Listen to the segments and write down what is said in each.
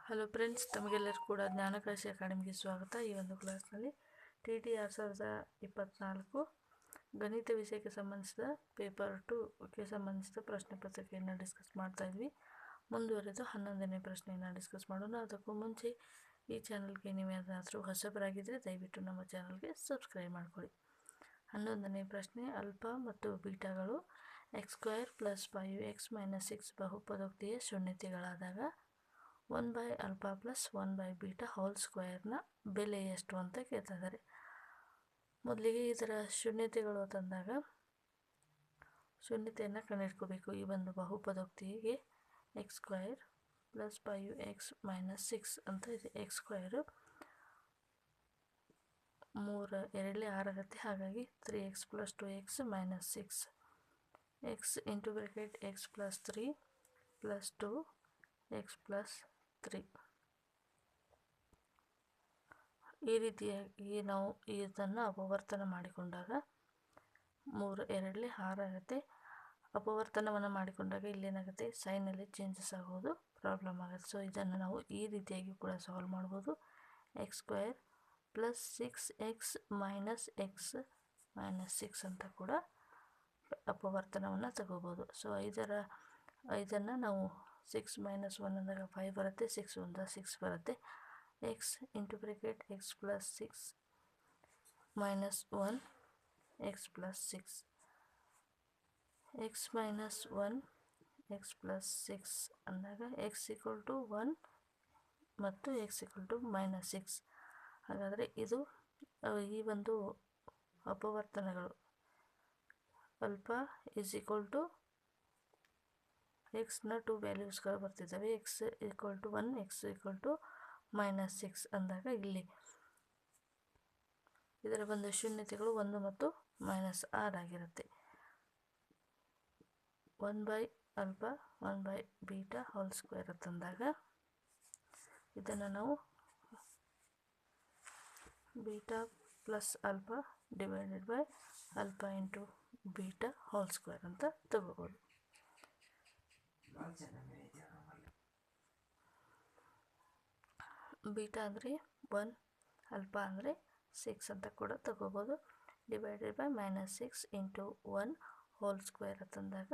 Hello friends, ತಮಗೆಲ್ಲರೂ ಕೂಡ ಜ್ಞಾನಕಾಶಿ ಅಕಾಡೆಮಿಗೆ ಸ್ವಾಗತ. ಈ ಒಂದು ಕ್ಲಾಸ್ನಲ್ಲಿ TT 2024 ಗಣಿತ ವಿಷಯಕ್ಕೆ ಸಂಬಂಧಿಸಿದ ಪೇಪರ್ 2ಕ್ಕೆ ಸಂಬಂಧಿಸಿದ ಪ್ರಶ್ನೆ ಪತ್ರಿಕೆಯನ್ನು ಡಿಸ್ಕಸ್ ಮಾಡ್ತಾ ಇದ್ವಿ. ಮುಂದುವರೆದು 11ನೇ ಪ್ರಶ್ನೆಯನ್ನು ಡಿಸ್ಕಸ್ ಮಾಡೋಣ. ಅದಕ್ಕೂ ಮುಂಚೆ ಈ ಚಾನಲ್ಗೆ ನೀವು ಯಾರಾದರೂ ಹೊಸಬರಾಗಿದ್ದರೆ ದಯವಿಟ್ಟು ನಮ್ಮ ಚಾನಲ್ಗೆ ಸಬ್ಸ್ಕ್ರೈಬ್ ಮಾಡ್ಕೊಳ್ಳಿ. 11ನೇ ಪ್ರಶ್ನೆ, ಅಲ್ಫಾ ಮತ್ತು ಬೀಟಾಗಳು x² + 5x - 6 ಬಹುಪದೋಕ್ತಿಯ ಶೂನ್ಯತೆಗಳಾದಾಗ 1/α + 1/β ಹೋಲ್ ಸ್ಕ್ವೇರ್ನ ಬೆಲೆ ಎಷ್ಟು ಅಂತ ಕೇಳ್ತಾ ಇದ್ದಾರೆ. ಮೊದಲಿಗೆ ಇದರ ಶೂನ್ಯತೆಗಳು ತಂದಾಗ ಶೂನ್ಯತೆಯನ್ನು ಕಂಡುಹಿಡ್ಕೋಬೇಕು. ಈ ಒಂದು ಬಹುಪದೋಕ್ತಿಗೆ x² + 5x - 6 ಅಂತ ಇದೆ. x² 3 2 6 ಆಗುತ್ತೆ. ಹಾಗಾಗಿ 3x + 2x - 6 x × x + 3 + 2 x + 3. ಈ ರೀತಿಯಾಗಿ ನಾವು ಇದನ್ನು ಅಪವರ್ತನ ಮಾಡಿಕೊಂಡಾಗ 3 2 6 ಆಗುತ್ತೆ. ಅಪವರ್ತನವನ್ನು ಮಾಡಿಕೊಂಡಾಗ ಇಲ್ಲೇನಾಗುತ್ತೆ, ಸೈನಲ್ಲಿ ಚೇಂಜಸ್ ಆಗೋದು ಪ್ರಾಬ್ಲಮ್ ಆಗುತ್ತೆ. ಸೊ ಇದನ್ನು ನಾವು ಈ ರೀತಿಯಾಗಿ ಕೂಡ ಸಾಲ್ವ್ ಮಾಡ್ಬೋದು. x² + 6x - x - 6 ಅಂತ ಕೂಡ ಅಪವರ್ತನವನ್ನು ತಗೋಬೋದು. ಸೊ ಇದನ್ನು ನಾವು 6 - 1 ಅಂದಾಗ 5 ಬರುತ್ತೆ. 6 1 6 ಬರುತ್ತೆ. x × x + 6 - 1 x + 6 x - 1 x + 6 ಅಂದಾಗ x = 1 ಮತ್ತು x = -6. ಹಾಗಾದರೆ ಇದು ಈ ಒಂದು ಅಪವರ್ತನಗಳು ಅಲ್ಫಾ = ಎಕ್ಸ್ನ 2 ವ್ಯಾಲ್ಯೂಸ್ಗಳು ಬರ್ತಿದ್ದಾವೆ. x = 1 x = -6 ಅಂದಾಗ ಇಲ್ಲಿ ಇದರ ಒಂದು ಶೂನ್ಯತೆಗಳು 1 ಮತ್ತು -6 ಆಗಿರುತ್ತೆ. 1/α 1/β ಹೋಲ್ ಸ್ಕ್ವೇರ್ ತಂದಾಗ ಇದನ್ನು ನಾವು β + α / α × β ಹೋಲ್ ಸ್ಕ್ವೇರ್ ಅಂತ ತಗೋಬೋದು. ಬೀಟಾ ಅಂದರೆ 1, ಅಲ್ಫಾ ಅಂದರೆ 6 ಅಂತ ಕೂಡ ತಗೋಬೋದು. ಡಿವೈಡೆಡ್ ಬೈ -6 × 1 ಹೋಲ್ ಸ್ಕ್ವೇರ್ ತಂದಾಗ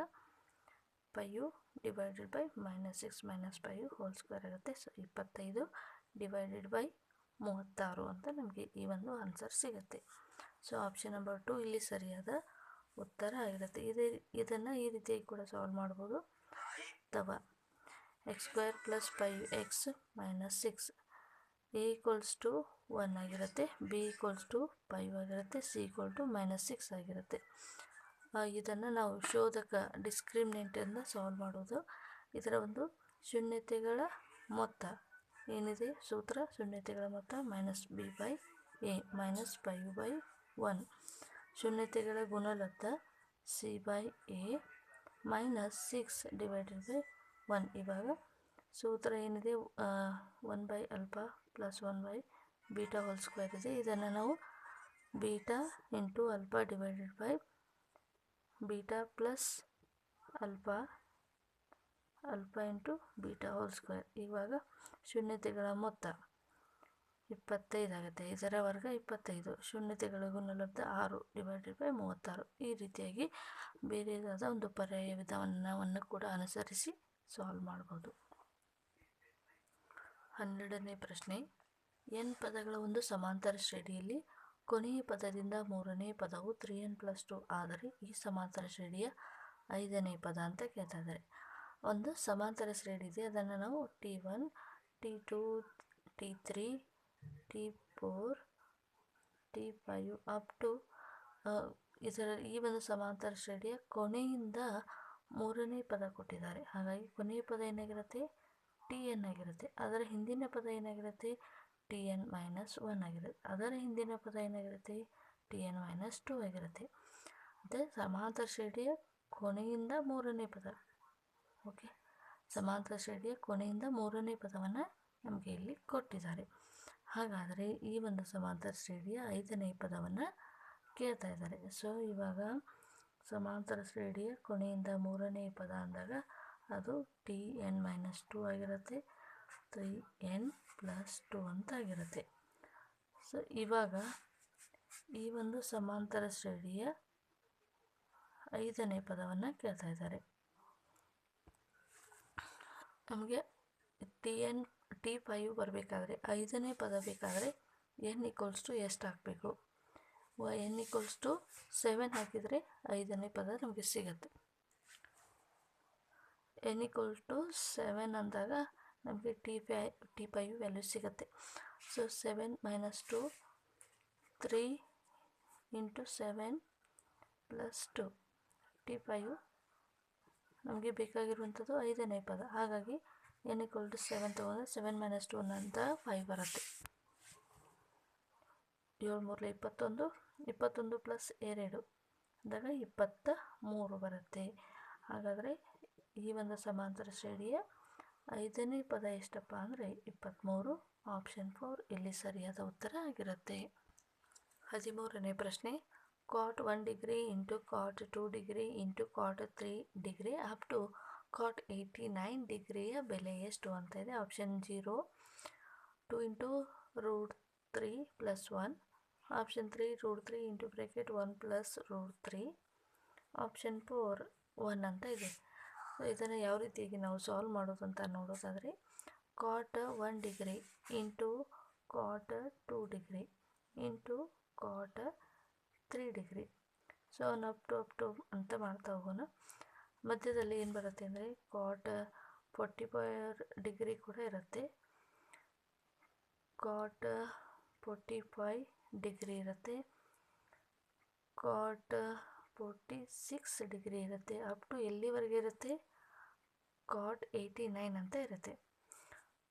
5 ಡಿವೈಡೆಡ್ ಬೈ -6 - 5 ಹೋಲ್ ಸ್ಕ್ವೇರ್ ಆಗುತ್ತೆ. ಸೊ 25 ಡಿವೈಡೆಡ್ ಬೈ 36 ಅಂತ ನಮಗೆ ಈ ಒಂದು ಆನ್ಸರ್ ಸಿಗುತ್ತೆ. ಸೊ ಆಪ್ಷನ್ ನಂಬರ್ 2 ಇಲ್ಲಿ ಸರಿಯಾದ ಉತ್ತರ ಆಗಿರುತ್ತೆ. ಇದನ್ನು ಈ ರೀತಿಯಾಗಿ ಕೂಡ ಸಾಲ್ವ್ ಮಾಡ್ಬೋದು. ಅಥವಾ x² + 5x - 6 a = 1 ಆಗಿರುತ್ತೆ, b = 5 ಆಗಿರುತ್ತೆ, c = -6 ಆಗಿರುತ್ತೆ. ಇದನ್ನು ನಾವು ಶೋಧಕ ಡಿಸ್ಕ್ರಿಮಿನೆಂಟಿಂದ ಸಾಲ್ವ್ ಮಾಡೋದು. ಇದರ ಒಂದು ಶೂನ್ಯತೆಗಳ ಮೊತ್ತ ಏನಿದೆ ಸೂತ್ರ, ಶೂನ್ಯತೆಗಳ ಮೊತ್ತ -b/a -5/1. ಶೂನ್ಯತೆಗಳ ಗುಣಲಬ್ಧ c/a -6 divided by 1. ಇವಾಗ ಸೂತ್ರ ಏನಿದೆ 1/α + 1/β ಹೋಲ್ ಸ್ಕ್ವೇರ್ ಇದೆ. ಇದನ್ನು ನಾವು β × α ಡಿವೈಡೆಡ್ ಬೈ β + α × β ಹೋಲ್ ಸ್ಕ್ವೇರ್. ಇವಾಗ ಶೂನ್ಯತೆಗಳ ಮೊತ್ತ 25 ಆಗುತ್ತೆ. ಇದರ ವರ್ಗ 25. ಶೂನ್ಯತೆಗಳ ಗುಣಲಬ್ಧ 6 ಡಿವೈಡೆಡ್ ಬೈ 36. ಈ ರೀತಿಯಾಗಿ ಬೇರೆಯಾದ ಒಂದು ಪರ್ಯಾಯ ವಿಧಾನವನ್ನು ಕೂಡ ಅನುಸರಿಸಿ ಸಾಲ್ವ್ ಮಾಡ್ಬೋದು. 12ನೇ ಪ್ರಶ್ನೆ, n ಪದಗಳ ಒಂದು ಸಮಾಂತರ ಶ್ರೇಣಿಯಲ್ಲಿ ಕೊನೆಯ ಪದದಿಂದ ಮೂರನೇ ಪದವು 3n + 2 ಆದರೆ ಈ ಸಮಾಂತರ ಶ್ರೇಣಿಯ 5ನೇ ಪದ ಅಂತ ಕೇಳ್ತಾ ಇದ್ದಾರೆ. ಒಂದು ಸಮಾಂತರ ಶ್ರೇಣಿ ಇದೆ, ಅದನ್ನು ನಾವು T1 T2 T3 T4 T5 up to ಈ ಒಂದು ಸಮಾಂತರ ಶ್ರೇಣಿಯ ಕೊನೆಯಿಂದ ಮೂರನೇ ಪದ ಕೊಟ್ಟಿದ್ದಾರೆ. ಹಾಗಾಗಿ ಕೊನೆಯ ಪದ ಏನಾಗಿರುತ್ತೆ, Tn ಆಗಿರುತ್ತೆ. ಅದರ ಹಿಂದಿನ ಪದ ಏನಾಗಿರುತ್ತೆ, Tn - 1 ಆಗಿರುತ್ತೆ. ಅದರ ಹಿಂದಿನ ಪದ ಏನಾಗಿರುತ್ತೆ, Tn - 2 ಆಗಿರುತ್ತೆ. ಮತ್ತು ಸಮಾಂತರ ಶ್ರೇಣಿಯ ಕೊನೆಯಿಂದ ಮೂರನೇ ಪದ. ಓಕೆ, ಸಮಾಂತರ ಶ್ರೇಣಿಯ ಕೊನೆಯಿಂದ ಮೂರನೇ ಪದವನ್ನು ನಮಗೆ ಇಲ್ಲಿ ಕೊಟ್ಟಿದ್ದಾರೆ. ಹಾಗಾದರೆ ಈ ಒಂದು ಸಮಾಂತರ ಶ್ರೇಣಿಯ 5ನೇ ಪದವನ್ನು ಕೇಳ್ತಾ ಇದ್ದಾರೆ. ಸೊ ಇವಾಗ ಸಮಾಂತರ ಶ್ರೇಣಿಯ ಕೊನೆಯಿಂದ ಮೂರನೇ ಪದ ಅಂದಾಗ ಅದು Tn - 2 ಆಗಿರುತ್ತೆ. 3n+2 ಅಂತ ಆಗಿರುತ್ತೆ. ಸೊ ಇವಾಗ ಈ ಒಂದು ಸಮಾಂತರ ಶ್ರೇಣಿಯ 5ನೇ ಪದವನ್ನು ಕೇಳ್ತಾ ಇದ್ದಾರೆ. ನಮಗೆ T5 ಬರಬೇಕಾದ್ರೆ 5ನೇ ಪದ ಬೇಕಾದರೆ n=ಎಷ್ಟು ಹಾಕಬೇಕು? n=7 ಹಾಕಿದರೆ 5ನೇ ಪದ ನಮಗೆ ಸಿಗುತ್ತೆ. n=7 ಅಂದಾಗ ನಮಗೆ T5 ವ್ಯಾಲ್ಯೂ ಸಿಗುತ್ತೆ. ಸೊ 7 - 2 3 × 7 + 2 T5 ನಮಗೆ ಬೇಕಾಗಿರುವಂಥದ್ದು 5ನೇ ಪದ. ಹಾಗಾಗಿ n=7 ತಗೊಂಡ್ರೆ 7 - 2 ಅಂತ 5 ಬರುತ್ತೆ. 7 × 3 = 21, 21 + 2 ಅಂದಾಗ 23 ಬರುತ್ತೆ. ಹಾಗಾದರೆ ಈ ಒಂದು ಸಮಾಂತರ ಶ್ರೇಣಿಯ 5ನೇ ಪದ ಎಷ್ಟಪ್ಪ ಅಂದರೆ 23. ಆಪ್ಷನ್ 4 ಇಲ್ಲಿ ಸರಿಯಾದ ಉತ್ತರ ಆಗಿರುತ್ತೆ. 13ನೇ ಪ್ರಶ್ನೆ, cot 1 degree × cot 2 degree × cot 3 degree up to cot 89 ಡಿಗ್ರಿಯ ಬೆಲೆ ಎಷ್ಟು ಅಂತ ಇದೆ. ಆಪ್ಷನ್ 0 2 × √3 + 1, ಆಪ್ಷನ್ 3 √3 × 1 + √3, ಆಪ್ಷನ್ 4 1 ಅಂತ ಇದೆ. ಇದನ್ನು ಯಾವ ರೀತಿಯಾಗಿ ನಾವು ಸಾಲ್ವ್ ಮಾಡೋದು ಅಂತ ನೋಡೋದಾದರೆ, cot 1 degree × cot 2 degree × cot 3 degree. So up to ಅಂತ ಮಾಡ್ತಾ ಹೋಗೋಣ. ಮಧ್ಯದಲ್ಲಿ ಏನು ಬರುತ್ತೆ ಅಂದರೆ cot 45 ಡಿಗ್ರಿ ಕೂಡ ಇರುತ್ತೆ, cot 45 ಡಿಗ್ರಿ ಇರುತ್ತೆ, cot 46 ಡಿಗ್ರಿ ಇರುತ್ತೆ. ಅಪ್ ಟು ಎಲ್ಲಿವರೆಗೆ ಇರುತ್ತೆ? cot 89 ಅಂತ ಇರುತ್ತೆ.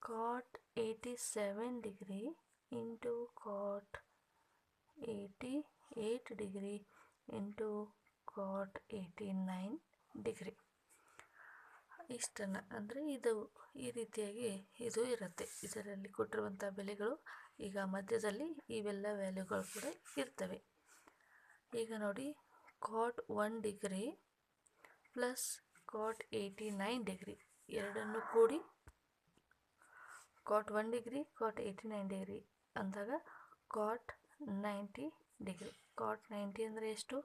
cot 87 degree × cot 88 degree × cot 89 degree. ಇಷ್ಟನ್ನು ಅಂದರೆ ಇದು ಈ ರೀತಿಯಾಗಿ ಇದು ಇರುತ್ತೆ. ಇದರಲ್ಲಿ ಕೊಟ್ಟಿರುವಂಥ ಬೆಲೆಗಳು ಈಗ ಮಧ್ಯದಲ್ಲಿ ಇವೆಲ್ಲ ವ್ಯಾಲ್ಯೂಗಳು ಕೂಡ ಇರ್ತವೆ. ಈಗ ನೋಡಿ, cot 1 degree plus cot 89 degree ಎರಡನ್ನು ಕೂಡಿ cot 1 ಡಿಗ್ರಿ cot 89 ಡಿಗ್ರಿ ಅಂದಾಗ cot 90 ಡಿಗ್ರಿ. cot 90 ಅಂದರೆ ಎಷ್ಟು?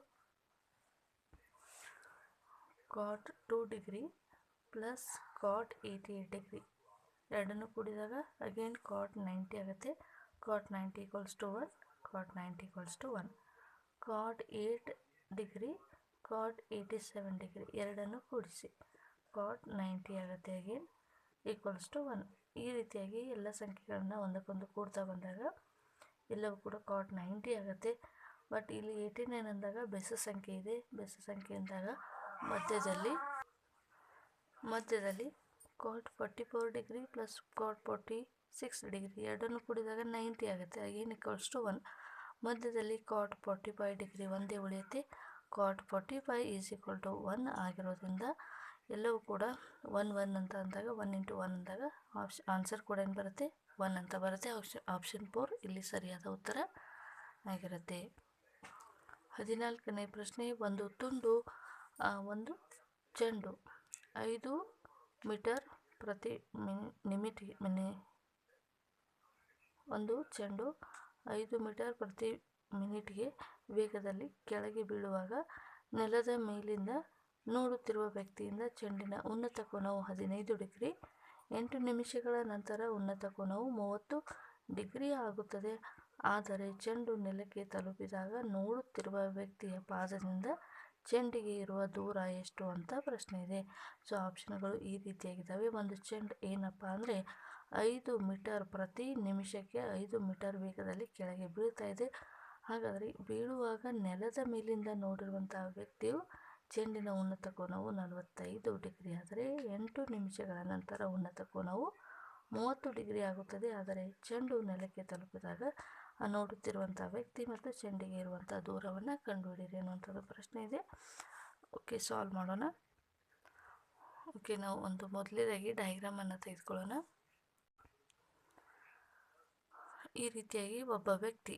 cot 2 degree plus cot 88 degree ಎರಡನ್ನು ಕೂಡಿದಾಗ ಅಗೇನ್ cot 90 ಆಗುತ್ತೆ. cot 90 = 1, cot 90 = 1. cot 8 degree cot 87 degree ಎರಡನ್ನು ಕೂಡಿಸಿ cot 90 ಆಗುತ್ತೆ. ಅಗೇನ್ =1. ಈ ರೀತಿಯಾಗಿ ಎಲ್ಲ ಸಂಖ್ಯೆಗಳನ್ನು ಒಂದಕ್ಕೊಂದು ಕೂಡ್ತಾ ಬಂದಾಗ ಎಲ್ಲವೂ ಕೂಡ cot 90 ಆಗುತ್ತೆ. ಬಟ್ ಇಲ್ಲಿ 89 ಅಂದಾಗ ಬೆಸ ಸಂಖ್ಯೆ ಇದೆ. ಬೆಸ ಸಂಖ್ಯೆ ಅಂದಾಗ ಮಧ್ಯದಲ್ಲಿ cot 44 degree plus cot 46 degree ಎರಡನ್ನು ಕೂಡಿದಾಗ 90 ಆಗುತ್ತೆ. ಅಗೇನ್ =1. ಮಧ್ಯದಲ್ಲಿ cot 45 ಡಿಗ್ರಿ ಒಂದೇ ಉಳಿಯುತ್ತೆ. cot 45 = 1 ಆಗಿರೋದ್ರಿಂದ ಎಲ್ಲವೂ ಕೂಡ 1 1 ಅಂತ ಅಂದಾಗ 1 × 1 ಅಂದಾಗ ಆನ್ಸರ್ ಕೂಡ ಏನು ಬರುತ್ತೆ? 1 ಅಂತ ಬರುತ್ತೆ. ಆಪ್ಷನ್ 4 ಇಲ್ಲಿ ಸರಿಯಾದ ಉತ್ತರ ಆಗಿರುತ್ತೆ. 14ನೇ ಪ್ರಶ್ನೆ, ಒಂದು ಚೆಂಡು 5 ಮೀಟರ್ ಪ್ರತಿ ಮಿನಿಟ್ಗೆ ವೇಗದಲ್ಲಿ ಕೆಳಗೆ ಬೀಳುವಾಗ ನೆಲದ ಮೇಲಿಂದ ನೋಡುತ್ತಿರುವ ವ್ಯಕ್ತಿಯಿಂದ ಚೆಂಡಿನ ಉನ್ನತ ಕೋನವು 15 ಡಿಗ್ರಿ, 8 ನಿಮಿಷಗಳ ನಂತರ ಉನ್ನತ ಕೋನವು 30 ಡಿಗ್ರಿ ಆಗುತ್ತದೆ. ಆದರೆ ಚೆಂಡು ನೆಲಕ್ಕೆ ತಲುಪಿದಾಗ ನೋಡುತ್ತಿರುವ ವ್ಯಕ್ತಿಯ ಪಾದದಿಂದ ಚೆಂಡಿಗೆ ಇರುವ ದೂರ ಎಷ್ಟು ಅಂತ ಪ್ರಶ್ನೆ ಇದೆ. ಸೊ ಆಪ್ಷನ್ಗಳು ಈ ರೀತಿಯಾಗಿದ್ದಾವೆ. ಒಂದು ಚೆಂಡು ಏನಪ್ಪ ಅಂದರೆ 5 ಮೀಟರ್ ಪ್ರತಿ ನಿಮಿಷಕ್ಕೆ 5 ಮೀಟರ್ ವೇಗದಲ್ಲಿ ಕೆಳಗೆ ಬೀಳ್ತಾ ಇದೆ. ಹಾಗಾದರೆ ಬೀಳುವಾಗ ನೆಲದ ಮೇಲಿಂದ ನೋಡಿರುವಂತಹ ವ್ಯಕ್ತಿಯು ಚೆಂಡಿನ ಉನ್ನತ ಕೋನವು 45 ಡಿಗ್ರಿ ಆದರೆ 8 ನಿಮಿಷಗಳ ನಂತರ ಉನ್ನತ ಕೋನವು 30 ಡಿಗ್ರಿ ಆಗುತ್ತದೆ. ಆದರೆ ಚೆಂಡು ನೆಲಕ್ಕೆ ತಲುಪಿದಾಗ ನೋಡುತ್ತಿರುವಂಥ ವ್ಯಕ್ತಿ ಮತ್ತು ಚೆಂಡಿಗೆ ಇರುವಂಥ ದೂರವನ್ನು ಕಂಡುಹಿಡಿಯಿರಿ ಅನ್ನುವಂಥದ್ದು ಪ್ರಶ್ನೆ ಇದೆ. ಓಕೆ, ಸಾಲ್ವ್ ಮಾಡೋಣ. ಓಕೆ, ನಾವು ಒಂದು ಮೊದಲನೇದಾಗಿ ಡಯಾಗ್ರಾಮನ್ನು ತೆಗೆದುಕೊಳ್ಳೋಣ. ಈ ರೀತಿಯಾಗಿ ಒಬ್ಬ ವ್ಯಕ್ತಿ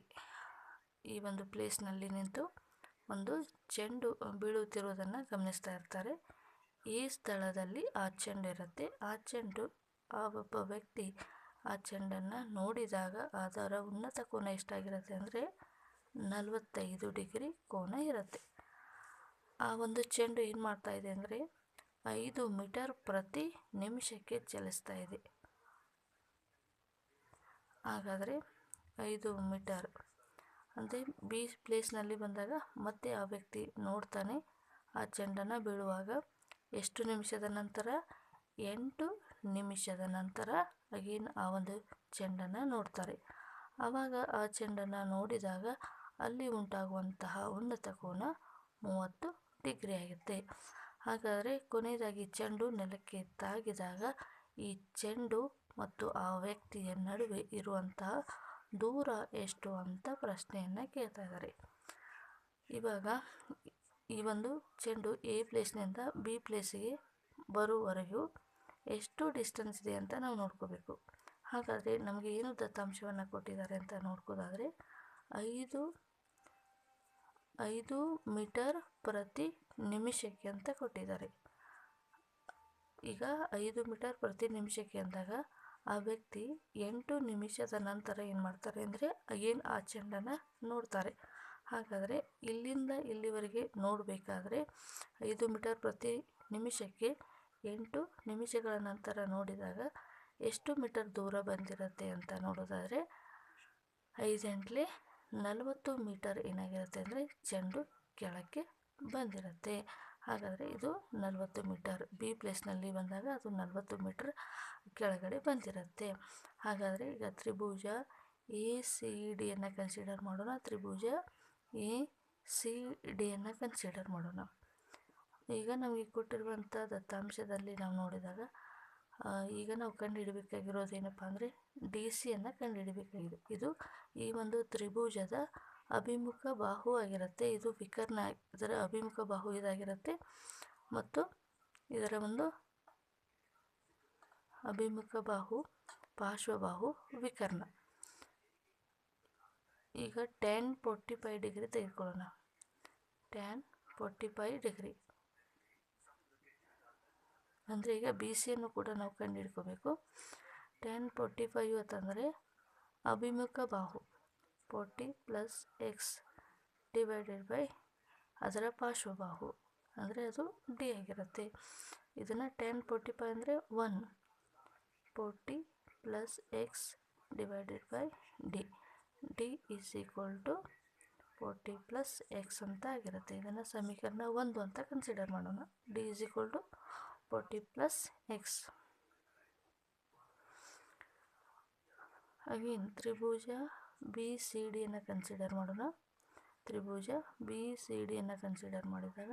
ಈ ಒಂದು ಪ್ಲೇಸ್ನಲ್ಲಿ ನಿಂತು ಒಂದು ಚೆಂಡು ಬೀಳುತ್ತಿರುವುದನ್ನು ಗಮನಿಸ್ತಾ ಇರ್ತಾರೆ. ಈ ಸ್ಥಳದಲ್ಲಿ ಆ ಚೆಂಡು ಇರುತ್ತೆ. ಆ ಚೆಂಡು ಆ ಒಬ್ಬ ವ್ಯಕ್ತಿ ಆ ಚೆಂಡನ್ನು ನೋಡಿದಾಗ ಅದರ ಉನ್ನತ ಕೋನ ಎಷ್ಟಾಗಿರುತ್ತೆ ಅಂದರೆ 45 ಡಿಗ್ರಿ ಕೋನ ಇರುತ್ತೆ. ಆ ಒಂದು ಚೆಂಡು ಏನು ಮಾಡ್ತಾ ಇದೆ ಅಂದರೆ 5 ಮೀಟರ್ ಪ್ರತಿ ನಿಮಿಷಕ್ಕೆ ಚಲಿಸ್ತಾ ಇದೆ. ಹಾಗಾದರೆ 5 ಮೀಟರ್ ಅಂದರೆ ಬಿ ಪ್ಲೇಸ್ನಲ್ಲಿ ಬಂದಾಗ ಮತ್ತೆ ಆ ವ್ಯಕ್ತಿ ನೋಡ್ತಾನೆ. ಆ ಚೆಂಡನ್ನು ಬೀಳುವಾಗ ಎಷ್ಟು ನಿಮಿಷದ ನಂತರ? 8 ನಿಮಿಷದ ನಂತರ ಅಗೇನ್ ಆ ಒಂದು ಚೆಂಡನ್ನು ನೋಡ್ತಾರೆ. ಆವಾಗ ಆ ಚೆಂಡನ್ನು ನೋಡಿದಾಗ ಅಲ್ಲಿ ಉಂಟಾಗುವಂತಹ ಉನ್ನತ ಕೋನ 30 ಡಿಗ್ರಿ ಆಗುತ್ತೆ. ಹಾಗಾದರೆ ಕೊನೆಯದಾಗಿ ಚೆಂಡು ನೆಲಕ್ಕೆ ತಾಗಿದಾಗ ಈ ಚೆಂಡು ಮತ್ತು ಆ ವ್ಯಕ್ತಿಯ ನಡುವೆ ಇರುವಂತಹ ದೂರ ಎಷ್ಟು ಅಂತ ಪ್ರಶ್ನೆಯನ್ನು ಕೇಳ್ತಾ ಇದ್ದಾರೆ. ಇವಾಗ ಈ ಒಂದು ಚೆಂಡು ಎ ಪ್ಲೇಸ್ನಿಂದ ಬಿ ಪ್ಲೇಸಿಗೆ ಬರುವವರೆಗೂ ಎಷ್ಟು ಡಿಸ್ಟೆನ್ಸ್ ಇದೆ ಅಂತ ನಾವು ನೋಡ್ಕೋಬೇಕು. ಹಾಗಾದರೆ ನಮಗೆ ಏನು ದತ್ತಾಂಶವನ್ನು ಕೊಟ್ಟಿದ್ದಾರೆ ಅಂತ ನೋಡ್ಕೋದಾದರೆ 5 ಮೀಟರ್ ಪ್ರತಿ ನಿಮಿಷಕ್ಕೆ ಅಂತ ಕೊಟ್ಟಿದ್ದಾರೆ. ಈಗ 5 ಮೀಟರ್ ಪ್ರತಿ ನಿಮಿಷಕ್ಕೆ ಅಂದಾಗ ಆ ವ್ಯಕ್ತಿ 8 ನಿಮಿಷದ ನಂತರ ಏನು ಮಾಡ್ತಾರೆ ಅಂದರೆ ಅಗೇನ್ ಆ ಚೆಂಡನ್ನು ನೋಡ್ತಾರೆ. ಹಾಗಾದರೆ ಇಲ್ಲಿಂದ ಇಲ್ಲಿವರೆಗೆ ನೋಡಬೇಕಾದ್ರೆ 5 ಮೀಟರ್ ಪ್ರತಿ ನಿಮಿಷಕ್ಕೆ 8 ನಿಮಿಷಗಳ ನಂತರ ನೋಡಿದಾಗ ಎಷ್ಟು ಮೀಟರ್ ದೂರ ಬಂದಿರುತ್ತೆ ಅಂತ ನೋಡೋದಾದರೆ 5 40 ಮೀಟರ್ ಏನಾಗಿರುತ್ತೆ ಅಂದರೆ ಚೆಂಡು ಕೆಳಕ್ಕೆ ಬಂದಿರುತ್ತೆ. ಹಾಗಾದರೆ ಇದು 40 ಮೀಟರ್. ಬಿ ಪ್ಲೇಸ್ನಲ್ಲಿ ಬಂದಾಗ ಅದು 40 ಮೀಟರ್ ಕೆಳಗಡೆ ಬಂದಿರುತ್ತೆ. ಹಾಗಾದರೆ ಈಗ ತ್ರಿಭುಜ ಎ ಸಿ ಡಿಯನ್ನು ಕನ್ಸಿಡರ್ ಮಾಡೋಣ. ತ್ರಿಭುಜ ಎ ಸಿ ಡಿಯನ್ನು ಕನ್ಸಿಡರ್ ಮಾಡೋಣ. ಈಗ ನಮಗೆ ಕೊಟ್ಟಿರುವಂಥ ದತ್ತಾಂಶದಲ್ಲಿ ನಾವು ನೋಡಿದಾಗ ಈಗ ನಾವು ಕಂಡುಹಿಡಬೇಕಾಗಿರೋದು ಏನಪ್ಪ ಅಂದರೆ ಡಿ ಸಿಯನ್ನು ಕಂಡುಹಿಡಬೇಕಾಗಿದೆ. ಇದು ಈ ಒಂದು ತ್ರಿಭುಜದ ಅಭಿಮುಖ ಬಾಹು ಆಗಿರುತ್ತೆ. ಇದು ವಿಕರ್ಣ, ಇದರ ಅಭಿಮುಖ ಬಾಹು ಇದಾಗಿರುತ್ತೆ ಮತ್ತು ಇದರ ಒಂದು ಅಭಿಮುಖ ಬಾಹು ಪಾರ್ಶ್ವಬಾಹು ವಿಕರ್ಣ. ಈಗ tan 45 ಡಿಗ್ರಿ ತೆಗೆದುಕೊಳ್ಳೋಣ. tan 45 ಡಿಗ್ರಿ ಅಂದರೆ ಈಗ ಬಿ ಸಿಯನ್ನು ಕೂಡ ನಾವು ಕಂಡುಹಿಡ್ಕೋಬೇಕು. tan 45 ಅಂತಂದರೆ ಅಭಿಮುಖ ಬಾಹು 40 + x ಡಿವೈಡೆಡ್ ಬೈ ಅದರ ಪಾರ್ಶ್ವಬಾಹು ಅಂದರೆ ಅದು ಡಿ ಆಗಿರುತ್ತೆ. ಇದನ್ನು tan 45 ಅಂದರೆ 1 40 + x divided by D D is equal to 40 + x ಅಂತ ಆಗಿರುತ್ತೆ. ಇದನ್ನು ಸಮೀಕರಣ 1 ಅಂತ ಕನ್ಸಿಡರ್ ಮಾಡೋಣ. D is equal to 40 + x. Again ತ್ರಿಭುಜ ಬಿ ಸಿ ಡಿಯನ್ನು ಕನ್ಸಿಡರ್ ಮಾಡೋಣ. ತ್ರಿಭುಜ ಬಿ ಸಿ ಡಿಯನ್ನು ಕನ್ಸಿಡರ್ ಮಾಡಿದಾಗ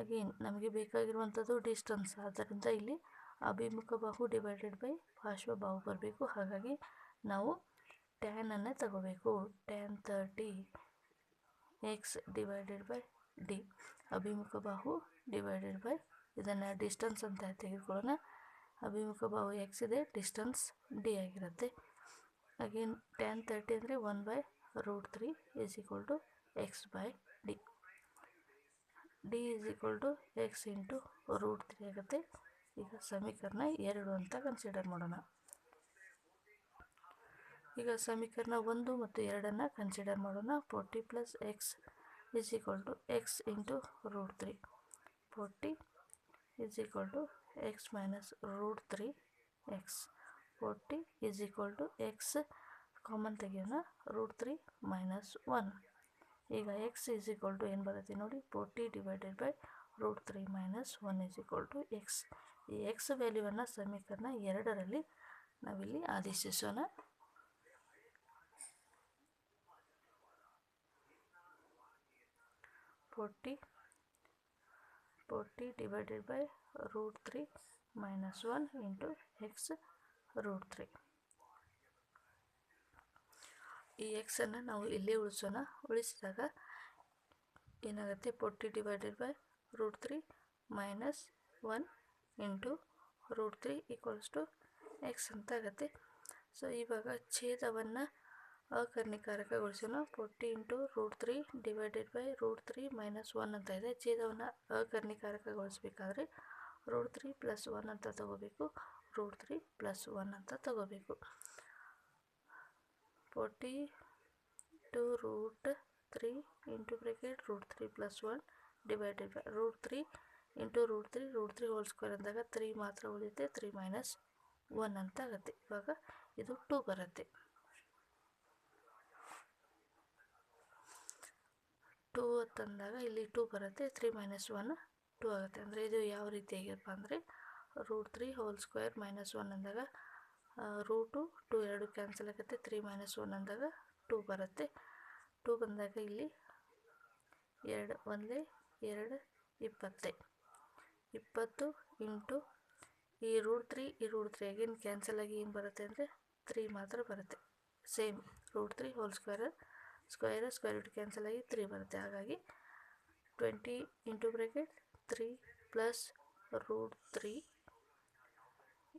ಅಗೇನ್ ನಮಗೆ ಬೇಕಾಗಿರುವಂಥದ್ದು ಡಿಸ್ಟನ್ಸ್. ಆದ್ದರಿಂದ ಇಲ್ಲಿ ಅಭಿಮುಖ ಬಾಹು ಡಿವೈಡೆಡ್ ಬೈ ಪಾರ್ಶ್ವಬಾಹು ಬರಬೇಕು. ಹಾಗಾಗಿ ನಾವು ಟ್ಯಾನನ್ನು ತಗೋಬೇಕು. tan 30 x divided by D ಅಭಿಮುಖ ಬಾಹು ಡಿವೈಡೆಡ್ ಬೈ ಇದನ್ನು ಡಿಸ್ಟನ್ಸ್ ಅಂತ ತೆಗೆದುಕೊಳ್ಳೋಣ. ಅಭಿಮುಖ ಬಾಹು x ಇದೆ, ಡಿಸ್ಟನ್ಸ್ ಡಿ ಆಗಿರುತ್ತೆ. ಅಗೇನ್ tan 30 ಅಂದರೆ 1/√3 is equal to x by D. D is equal to x into √3 ಆಗುತ್ತೆ. ಈಗ ಸಮೀಕರಣ 2 ಅಂತ ಕನ್ಸಿಡರ್ ಮಾಡೋಣ. ಈಗ ಸಮೀಕರಣ 1 ಮತ್ತು 2 ಕನ್ಸಿಡರ್ ಮಾಡೋಣ. 40 + x is equal to x into √3. 40 is equal to x minus √3 x. 40 is equal to x common ತೆಗೆಯೋಣ, √3 - 1. ಈಗ x ಈಸ್ ಈಕ್ವಲ್ ಟು ಏನು ಬರುತ್ತೆ ನೋಡಿ, 40 divided by √3 - 1 is equal to x. ಈ x ವ್ಯಾಲ್ಯೂವನ್ನು ಸಮೀಕರಣ 2ರಲ್ಲಿ ನಾವಿಲ್ಲಿ ಆದೇಶಿಸೋಣ. 40 ಡಿವೈಡೆಡ್ ಬೈ √3 - 1 ಇಂಟು x √3. ಈ ಎಕ್ಸನ್ನು ನಾವು ಇಲ್ಲೇ ಉಳಿಸೋಣ. ಉಳಿಸಿದಾಗ ಏನಾಗುತ್ತೆ, 40 divided by √3 - 1 into √3 equals to x ಅಂತ ಆಗುತ್ತೆ. ಸೊ ಇವಾಗ ಛೇದವನ್ನು ಅಕರ್ಣಿಕಾರಕಗೊಳಿಸೋಣ. 40 ಇಂಟು √3 ಡಿವೈಡೆಡ್ ಬೈ √3 - 1 ಅಂತ ಇದೆ. ಛೇದವನ್ನು ಅಕರ್ಣಿಕಾರಕಗೊಳಿಸಬೇಕಾದ್ರೆ √3 + 1 ಅಂತ ತಗೋಬೇಕು. √3 + 1 ಅಂತ ತಗೋಬೇಕು. 42√3 √3 + 1 ಡಿವೈಡೆಡ್ ಬೈ √3 √3 ಹೋಲ್ ಸ್ಕ್ವೇರ್ ಅಂದಾಗ 3 ಮಾತ್ರ ಉಳಿಯುತ್ತೆ. 3 - 1 ಅಂತ ಆಗುತ್ತೆ. ಇವಾಗ ಇದು 2 ಬರುತ್ತೆ. 2 ಅಂತಂದಾಗ ಇಲ್ಲಿ 2 ಬರುತ್ತೆ. 3 - 1 2 ಆಗುತ್ತೆ. ಅಂದರೆ ಇದು ಯಾವ ರೀತಿಯಾಗಿರಪ್ಪ ಅಂದರೆ √3 ಹೋಲ್ ಸ್ಕ್ವೇರ್ -1 ಅಂದಾಗ √2 2 ಕ್ಯಾನ್ಸಲ್ ಆಗುತ್ತೆ. 3 - 1 ಅಂದಾಗ 2 ಬರುತ್ತೆ. 2 ಬಂದಾಗ ಇಲ್ಲಿ 2 1 2 20 ಇಂಟು ಈ √3 ಅಗೇನ್ ಕ್ಯಾನ್ಸಲ್ ಆಗಿ ಏನು ಬರುತ್ತೆ ಅಂದರೆ 3 ಮಾತ್ರ ಬರುತ್ತೆ. Same √3 whole square root cancel ಆಗಿ 3 ಬರುತ್ತೆ. ಹಾಗಾಗಿ 20 ಇಂಟು ಬ್ರ್ಯಾಕೆಟ್ 3 + √3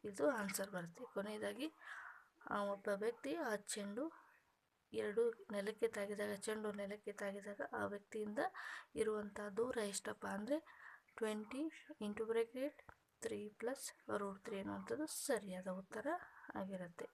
ಇದು ಆನ್ಸರ್ ಬರುತ್ತೆ. ಕೊನೆಯದಾಗಿ ಒಬ್ಬ ವ್ಯಕ್ತಿ ಆ ಚೆಂಡು ಚೆಂಡು ನೆಲಕ್ಕೆ ತಾಗಿದಾಗ ಆ ವ್ಯಕ್ತಿಯಿಂದ ಇರುವಂಥ ದೂರ ಎಷ್ಟಪ್ಪ ಅಂದರೆ 20 ಇಂಟು ಬ್ರ್ಯಾಕೆಟ್ 3 + √3 ಅನ್ನುವಂಥದ್ದು ಸರಿಯಾದ ಉತ್ತರ ಆಗಿರುತ್ತೆ.